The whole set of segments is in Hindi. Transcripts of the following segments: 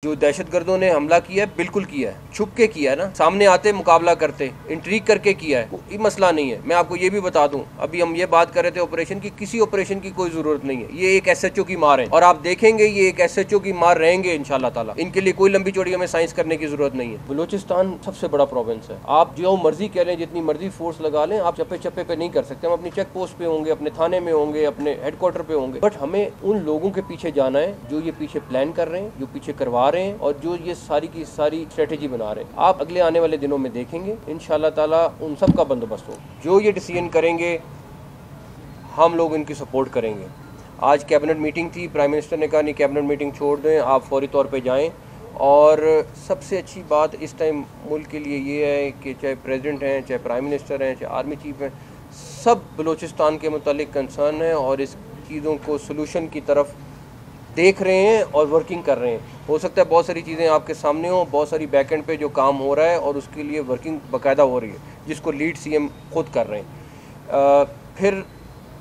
जो दहशतगर्दों ने हमला किया है बिल्कुल किया है, छुप के किया है ना, सामने आते मुकाबला करते, इंट्रीग करके किया है, कोई मसला नहीं है। मैं आपको ये भी बता दूं, अभी हम ये बात कर रहे थे ऑपरेशन की, किसी ऑपरेशन की कोई जरूरत नहीं है। ये एक एसएचओ की मार है और आप देखेंगे ये एक एसएचओ की मार रहेंगे इंशाल्लाह ताला। इनके लिए कोई लंबी चौड़ी हमें साइंस करने की जरूरत नहीं है। बलूचिस्तान सबसे बड़ा प्रोविंस है, आप जो मर्जी कह लें, जितनी मर्जी फोर्स लगा लें, आप चप्पे चप्पे पे नहीं कर सकते। हम अपनी चेक पोस्ट पे होंगे, अपने थाने में होंगे, अपने हेडक्वार्टर पे होंगे, बट हमें उन लोगों के पीछे जाना है जो ये पीछे प्लान कर रहे हैं, जो पीछे करवा रहे हैं और जो ये सारी की सारी स्ट्रेटेजी बना रहे हैं। आप अगले आने वाले दिनों में देखेंगे इंशाल्लाह ताला उन सब का बंदोबस्त हो। जो ये डिसीजन करेंगे हम लोग इनकी सपोर्ट करेंगे। आज कैबिनेट मीटिंग थी, प्राइम मिनिस्टर ने कहा नहीं कैबिनेट मीटिंग छोड़ दें, आप फौरी तौर पे जाएं। और सबसे अच्छी बात इस टाइम मुल्क के लिए ये है कि चाहे प्रेसिडेंट हैं, चाहे प्राइम मिनिस्टर हैं, चाहे आर्मी चीफ हैं, सब बलूचिस्तान के मुतालिक कंसर्न हैं और इस चीज़ों को सलूशन की तरफ देख रहे हैं और वर्किंग कर रहे हैं। हो सकता है बहुत सारी चीज़ें आपके सामने हो, बहुत सारी बैकएंड पे जो काम हो रहा है और उसके लिए वर्किंग बाकायदा हो रही है, जिसको लीड सीएम खुद कर रहे हैं। फिर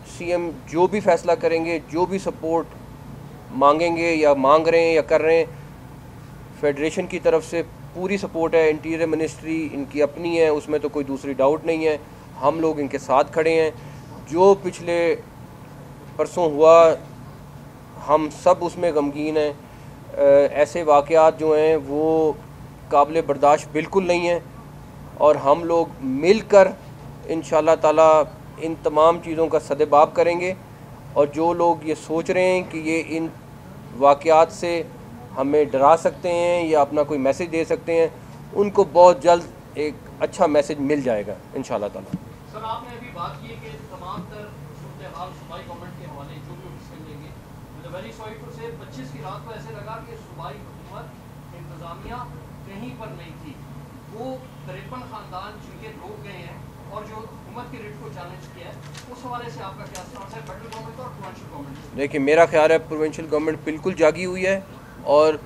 सीएम जो भी फैसला करेंगे, जो भी सपोर्ट मांगेंगे या मांग रहे हैं या कर रहे हैं, फेडरेशन की तरफ से पूरी सपोर्ट है। इंटीरियर मिनिस्ट्री इनकी अपनी है, उसमें तो कोई दूसरी डाउट नहीं है। हम लोग इनके साथ खड़े हैं। जो पिछले परसों हुआ हम सब उसमें गमगीन हैं। ऐसे वाक़यात जो हैं वो काबिल बर्दाश्त बिल्कुल नहीं है और हम लोग मिलकर इंशाल्लाह ताला इन तमाम चीज़ों का सदेबाब करेंगे। और जो लोग ये सोच रहे हैं कि ये इन वाक़यात से हमें डरा सकते हैं या अपना कोई मैसेज दे सकते हैं, उनको बहुत जल्द एक अच्छा मैसेज मिल जाएगा इंशाल्लाह ताला। सर, आपने अभी बात की कि तमाम तर सूरत-ए-हाल सूबाई गवर्नमेंट के हवाले जो भी डिसीजन लेंगे, मतलब वेरी सॉरी टू से 25 की रात को ऐसे लगा कि सूबाई हुकूमत इंतज़ामिया कहीं पर नहीं थी। वो 53 ख़ानदान जिनके लोग गए हैं और जो हुकूमत के रेट को चैलेंज किया है, उस हवाले से आपका क्या स्टांस है फेडरल गवर्नमेंट और प्रोविंशियल गवर्नमेंट? देखिए, मेरा ख्याल है प्रोविंशियल गवर्नमेंट बिल्कुल जागी हुई है और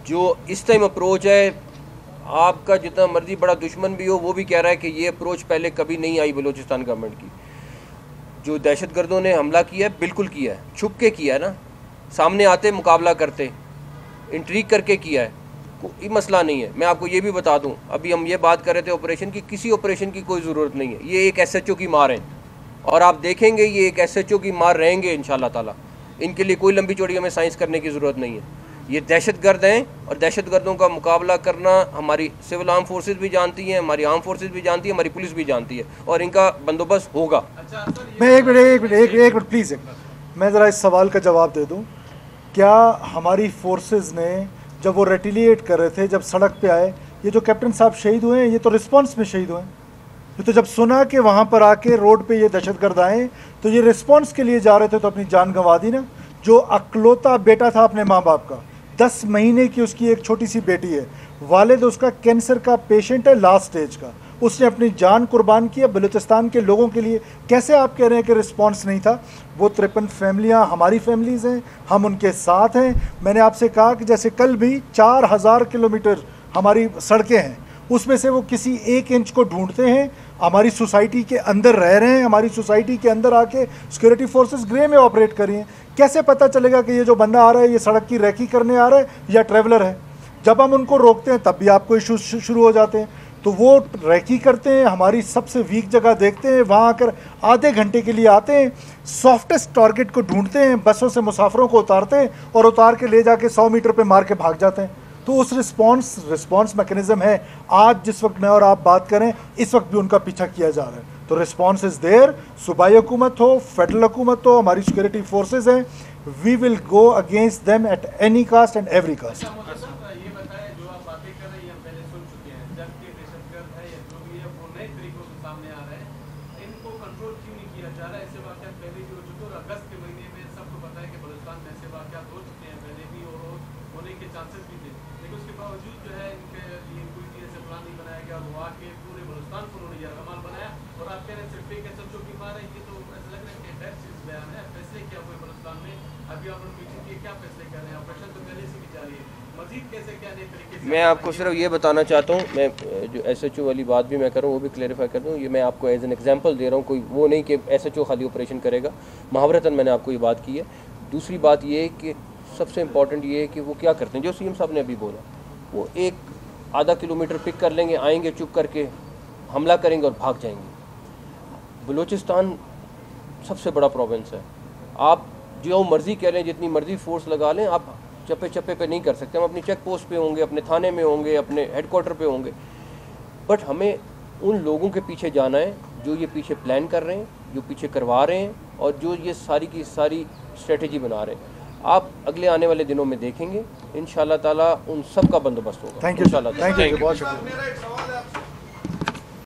जो इस टाइम अप्रोच है, आपका जितना मर्जी बड़ा दुश्मन भी हो वो भी कह रहा है कि ये अप्रोच पहले कभी नहीं आई बलूचिस्तान गवर्नमेंट की। जो दहशतगर्दों ने हमला किया है बिल्कुल किया है, छुप के किया है ना, सामने आते मुकाबला करते, इंट्रीग करके किया है, कोई मसला नहीं है। मैं आपको ये भी बता दूं, अभी हम ये बात कर रहे थे ऑपरेशन की, किसी ऑपरेशन की कोई ज़रूरत नहीं है। ये एक एसएचओ की मार है और आप देखेंगे ये एक एसएचओ की मार रहेंगे इंशाल्लाह ताला। इनके लिए कोई लंबी चौड़ी हमें साइंस करने की ज़रूरत नहीं है। ये दहशतगर्द हैं और दहशतगर्दों का मुकाबला करना हमारी सिविल आर्म फोर्सेस भी जानती हैं, हमारी आर्म फोर्सेस भी जानती है, हमारी पुलिस भी जानती है और इनका बंदोबस्त होगा। मैं एक मिनट प्लीज़, मैं ज़रा इस सवाल का जवाब दे दूं। क्या हमारी फोर्सेस ने जब वो रेटिलिएट कर रहे थे, जब सड़क पे आए, ये जो कैप्टन साहब शहीद हुए हैं, ये तो रिस्पांस में शहीद हुए हैं। ये तो जब सुना कि वहाँ पर आके रोड पे ये दहशतगर्द आए तो ये रिस्पांस के लिए जा रहे थे तो अपनी जान गंवा दी ना। जो अकलौता बेटा था अपने माँ बाप का, 10 महीने की उसकी एक छोटी सी बेटी है, वालिद उसका कैंसर का पेशेंट है लास्ट स्टेज का, उसने अपनी जान कुर्बान की है बलूचिस्तान के लोगों के लिए। कैसे आप कह रहे हैं कि रिस्पांस नहीं था? वो 53 फैमिलियाँ हमारी फैमिलीज़ हैं, हम उनके साथ हैं। मैंने आपसे कहा कि जैसे कल भी 4000 किलोमीटर हमारी सड़कें हैं, उसमें से वो किसी 1 इंच को ढूंढते हैं। हमारी सोसाइटी के अंदर रह रहे हैं, हमारी सोसाइटी के अंदर आके सिक्योरिटी फोर्सेस ग्रे में ऑपरेट कर रही हैं। कैसे पता चलेगा कि ये जो बंदा आ रहा है ये सड़क की रेकी करने आ रहा है या ट्रैवलर है? जब हम उनको रोकते हैं तब भी आपको इशूज शुरू हो जाते हैं। तो वो रेकी करते हैं, हमारी सबसे वीक जगह देखते हैं, वहाँ आकर आधे घंटे के लिए आते हैं, सॉफ्टेस्ट टारगेट को ढूंढते हैं, बसों से मुसाफिरों को उतारते हैं और उतार के ले जाके 100 मीटर पे मार के भाग जाते हैं। तो उस रिस्पॉन्स मैकेनिज्म है। आज जिस वक्त मैं और आप बात करें, इस वक्त भी उनका पीछा किया जा रहा है। तो रिस्पॉन्स इज देयर। सूबाई हुकूमत हो, फेडरल हुकूमत हो, हमारी सिक्योरिटी फोर्सेज हैं, we will go against them at any cost and every cost. मैं आपको सिर्फ ये बताना चाहता हूँ, मैं जो एसएचओ वाली बात भी मैं करूँ वो भी क्लेरिफाई कर दूँ। ये मैं आपको एज एन एग्जांपल दे रहा हूँ, कोई वो नहीं कि एसएचओ खाली ऑपरेशन करेगा। मुहावरतन मैंने आपको ये बात की है। दूसरी बात ये है कि सबसे इम्पॉर्टेंट ये है कि वो क्या करते हैं, जो सीएम साहब ने अभी बोला, वो एक आधा किलोमीटर पिक कर लेंगे, आएंगे चुप करके हमला करेंगे और भाग जाएंगे। बलूचिस्तान सबसे बड़ा प्रोविंस है, आप जो मर्ज़ी कह लें, जितनी मर्ज़ी फोर्स लगा लें, आप चप्पे चप्पे पे नहीं कर सकते। हम अपनी चेक पोस्ट पे होंगे, अपने थाने में होंगे, अपने हेडक्वार्टर पे होंगे, बट हमें उन लोगों के पीछे जाना है जो ये पीछे प्लान कर रहे हैं, जो पीछे करवा रहे हैं और जो ये सारी की सारी स्ट्रेटजी बना रहे हैं। आप अगले आने वाले दिनों में देखेंगे इंशाल्लाह ताला उन सब का बंदोबस्त होगा। थैंक यू, इंशाल्लाह ताला। थैंक यू, बहुत शुक्रिया। मेरा एक सवाल है आपसे।